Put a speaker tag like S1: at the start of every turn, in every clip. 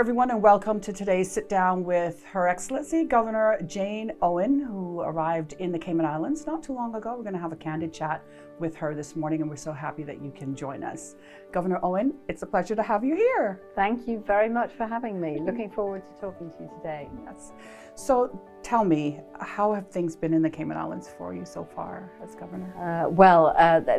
S1: everyone, and welcome to today's sit down with Her Excellency Governor Jane Owen, who arrived in the Cayman Islands not too long ago. We're going to have a candid chat with her this morning, and we're so happy that you can join us. Governor Owen, it's a pleasure to have you here.
S2: Thank you very much for having me. Looking forward to talking to you today.
S1: Yes. So tell me, how have things been in the Cayman Islands for you so far as governor?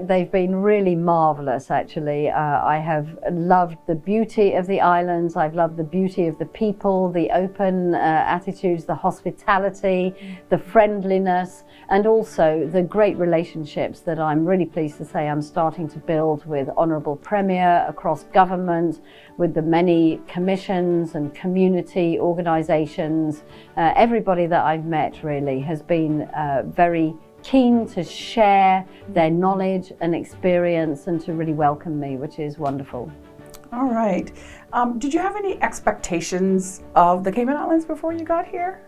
S2: They've been really marvelous, actually. I have loved the beauty of the islands. I've loved the beauty of the people, the open attitudes, the hospitality, the friendliness, and also the great relationships that I'm really pleased to say I'm starting to build with Honourable Premier, across government, with the many commissions and community organisations. Everybody that I've met really has been very keen to share their knowledge and experience and to really welcome me, which is wonderful.
S1: All right. Did you have any expectations of the Cayman Islands before you got here?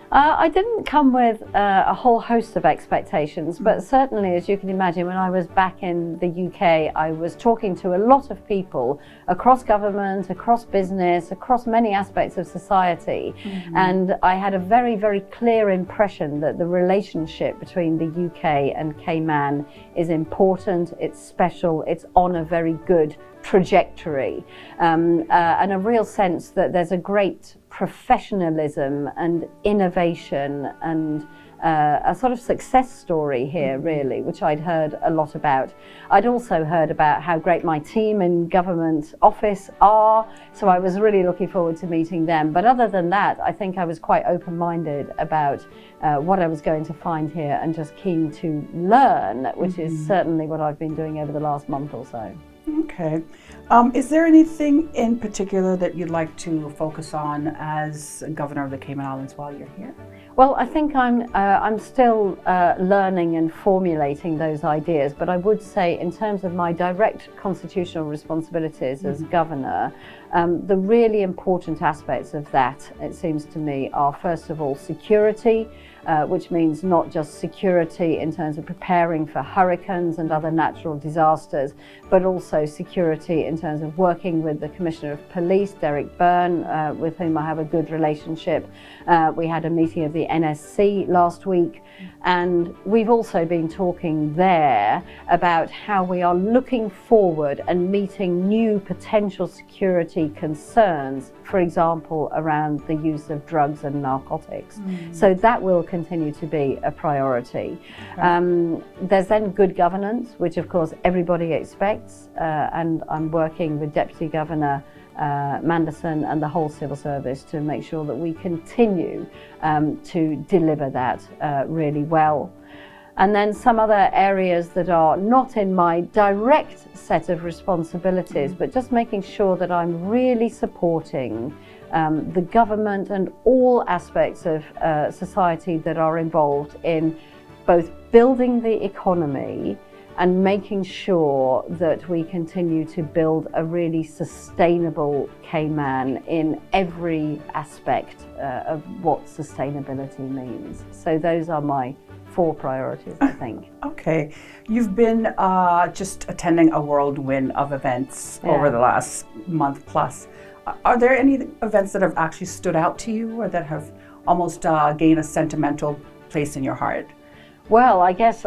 S2: I didn't come with a whole host of expectations, but certainly, as you can imagine, when I was back in the UK, I was talking to a lot of people across government, across business, across many aspects of society. And I had a very, very clear impression that the relationship between the UK and Cayman is important, it's special, it's on a very good trajectory, and a real sense that there's a great professionalism and innovation and a sort of success story here, really, which I'd heard a lot about. I'd also heard about how great my team in government office are, so I was really looking forward to meeting them. But other than that, I think I was quite open-minded about what I was going to find here and just keen to learn, which is certainly what I've been doing over the last month or so.
S1: Okay. Is there anything in particular that you'd like to focus on as governor of the Cayman Islands while you're here?
S2: Well, I think I'm still learning and formulating those ideas, but I would say in terms of my direct constitutional responsibilities as governor, the really important aspects of that, it seems to me, are first of all security, which means not just security in terms of preparing for hurricanes and other natural disasters, but also security in terms of working with the Commissioner of Police, Derek Byrne, with whom I have a good relationship. We had a meeting of the NSC last week, and we've also been talking there about how we are looking forward and meeting new potential security concerns, for example, around the use of drugs and narcotics. So that will continue to be a priority. There's then good governance, which of course everybody expects, and I'm working with Deputy Governor Manderson and the whole civil service to make sure that we continue to deliver that really well. And then some other areas that are not in my direct set of responsibilities, but just making sure that I'm really supporting the government and all aspects of society that are involved in both building the economy and making sure that we continue to build a really sustainable Cayman in every aspect of what sustainability means. So those are my 4 priorities, I think.
S1: Okay. You've been just attending a whirlwind of events over the last month plus. Are there any events that have actually stood out to you or that have almost gained a sentimental place in your heart?
S2: Well, I guess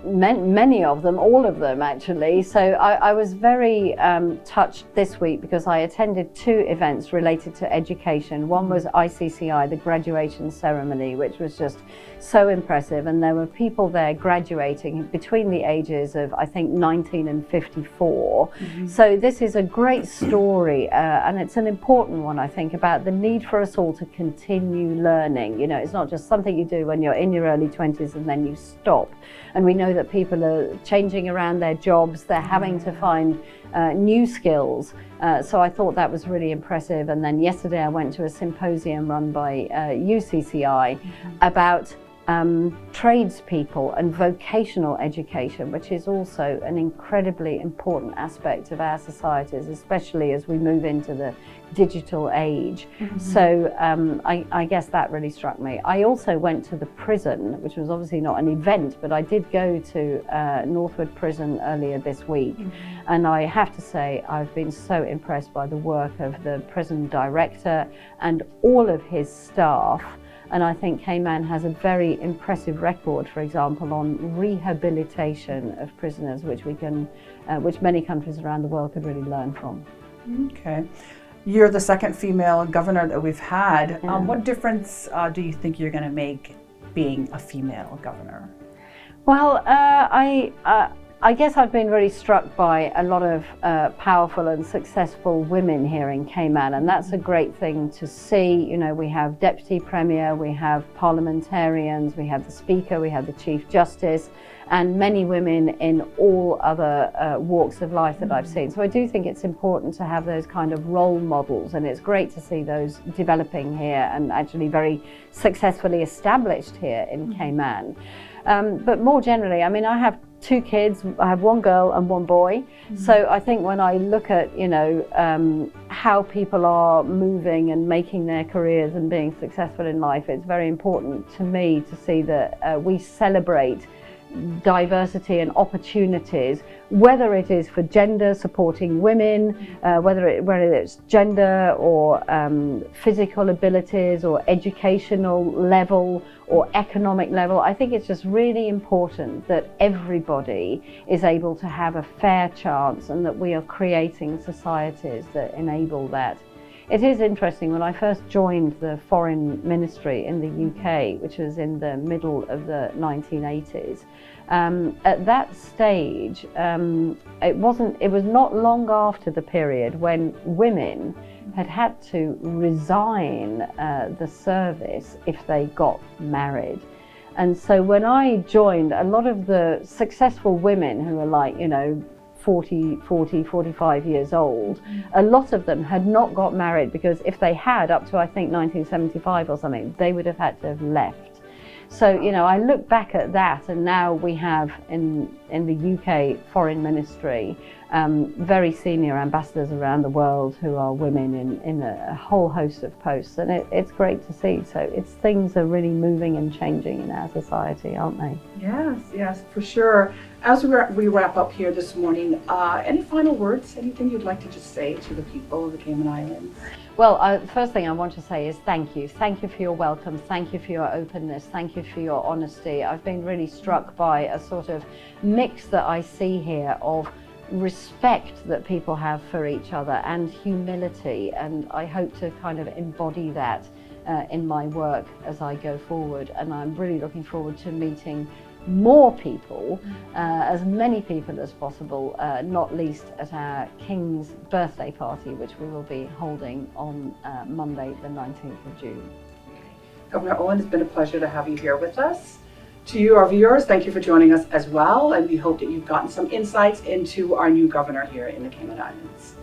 S2: many of them, all of them actually. So I was very touched this week because I attended 2 events related to education. One was ICCI, the graduation ceremony, which was just so impressive. And there were people there graduating between the ages of, I think, 19 and 54. So this is a great story and it's an important one, I think, about the need for us all to continue learning. You know, it's not just something you do when you're in your early 20s and then you stop. And we know that people are changing around their jobs, they're having to find new skills. So I thought that was really impressive. And then yesterday I went to a symposium run by UCCI about tradespeople and vocational education, which is also an incredibly important aspect of our societies, especially as we move into the digital age. So I guess that really struck me. I also went to the prison, which was obviously not an event, but I did go to Northwood Prison earlier this week. And I have to say, I've been so impressed by the work of the prison director and all of his staff. And I think Cayman has a very impressive record, for example, on rehabilitation of prisoners, which many countries around the world could really learn from.
S1: Okay. You're the second female governor that we've had. What difference do you think you're going to make being a female governor?
S2: Well, I guess I've been really struck by a lot of powerful and successful women here in Cayman, and that's a great thing to see. You know, we have Deputy Premier, we have parliamentarians, we have the Speaker, we have the Chief Justice, and many women in all other walks of life that I've seen. So I do think it's important to have those kind of role models, and it's great to see those developing here and actually very successfully established here in Cayman. But more generally, I mean, I have 2 kids. I have 1 girl and 1 boy. So I think when I look at, you know, how people are moving and making their careers and being successful in life, it's very important to me to see that we celebrate diversity and opportunities, whether it is for gender, supporting women, whether it's gender or physical abilities or educational level or economic level. I think it's just really important that everybody is able to have a fair chance and that we are creating societies that enable that. It is interesting, when I first joined the Foreign Ministry in the UK, which was in the middle of the 1980s, at that stage, it was not long after the period when women had to resign the service if they got married. And so when I joined, a lot of the successful women who were like, you know, 45 years old, a lot of them had not got married, because if they had, up to I think 1975 or something, they would have had to have left. So, you know, I look back at that, and now we have in the UK Foreign Ministry very senior ambassadors around the world who are women in a whole host of posts, and it's great to see. So things are really moving and changing in our society, aren't they?
S1: Yes, for sure. As we wrap up here this morning, any final words, anything you'd like to just say to the people of the Cayman Islands?
S2: Well, the first thing I want to say is thank you. Thank you for your welcome. Thank you for your openness. Thank you for your honesty. I've been really struck by a sort of mix that I see here of respect that people have for each other and humility, and I hope to kind of embody that in my work as I go forward. And I'm really looking forward to meeting more people, as many people as possible, not least at our King's birthday party, which we will be holding on Monday the 19th of June.
S1: Governor Owen, it's been a pleasure to have you here with us. To you, our viewers, thank you for joining us as well, and we hope that you've gotten some insights into our new governor here in the Cayman Islands.